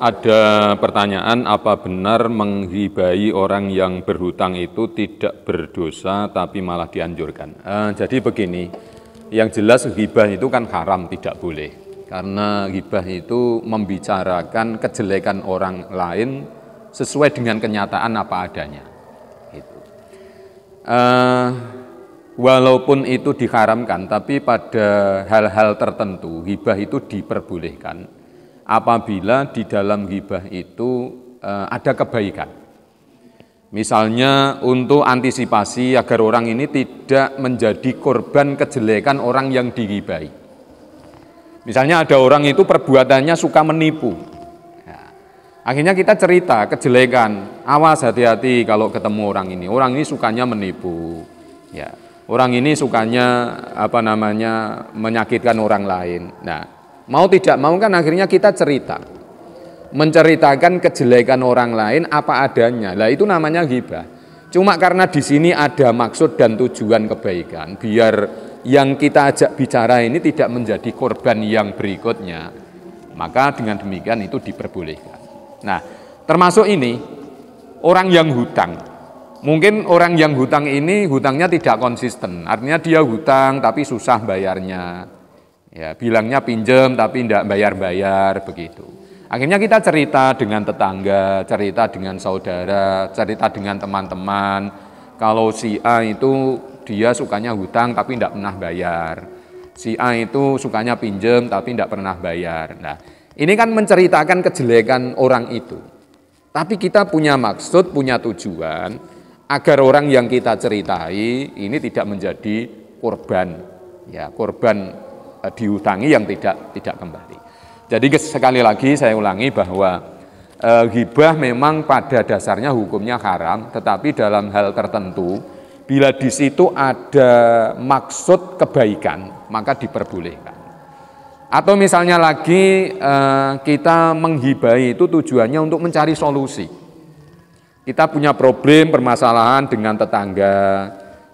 Ada pertanyaan, apa benar menghibai orang yang berhutang itu tidak berdosa tapi malah dianjurkan? Jadi begini, yang jelas ghibah itu kan haram, tidak boleh. Karena ghibah itu membicarakan kejelekan orang lain sesuai dengan kenyataan apa adanya. Gitu. Walaupun itu diharamkan, tapi pada hal-hal tertentu ghibah itu diperbolehkan. Apabila di dalam ghibah itu ada kebaikan. Misalnya untuk antisipasi agar orang ini tidak menjadi korban kejelekan orang yang dighibahi. Misalnya ada orang itu perbuatannya suka menipu. Ya. Akhirnya kita cerita kejelekan, awas hati-hati kalau ketemu orang ini sukanya menipu. Ya. Orang ini sukanya menyakitkan orang lain. Nah, mau tidak mau kan akhirnya kita cerita, menceritakan kejelekan orang lain apa adanya. Lah itu namanya ghibah. Cuma karena di sini ada maksud dan tujuan kebaikan, biar yang kita ajak bicara ini tidak menjadi korban yang berikutnya, maka dengan demikian itu diperbolehkan. Nah, termasuk ini orang yang hutang. Mungkin orang yang hutang ini hutangnya tidak konsisten, artinya dia hutang tapi susah bayarnya. Ya, bilangnya pinjem tapi tidak bayar-bayar begitu. Akhirnya kita cerita dengan tetangga, cerita dengan saudara, cerita dengan teman-teman. Kalau si A itu dia sukanya hutang tapi tidak pernah bayar. Si A itu sukanya pinjem tapi tidak pernah bayar. Nah, ini kan menceritakan kejelekan orang itu. Tapi kita punya maksud, punya tujuan agar orang yang kita ceritai ini tidak menjadi korban. Ya, korban dihutangi yang tidak kembali. Jadi sekali lagi saya ulangi bahwa ghibah memang pada dasarnya hukumnya haram, tetapi dalam hal tertentu bila di situ ada maksud kebaikan maka diperbolehkan. Atau misalnya lagi kita menghibai itu tujuannya untuk mencari solusi. Kita punya problem permasalahan dengan tetangga,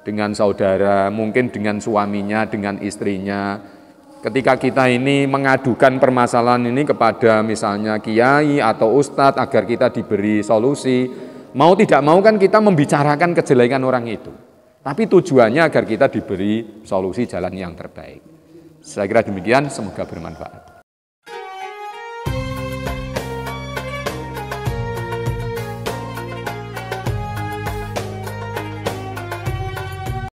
dengan saudara, mungkin dengan suaminya, dengan istrinya. Ketika kita ini mengadukan permasalahan ini kepada misalnya kiai atau ustadz agar kita diberi solusi, mau tidak mau kan kita membicarakan kejelekan orang itu. Tapi tujuannya agar kita diberi solusi jalan yang terbaik. Saya kira demikian, semoga bermanfaat.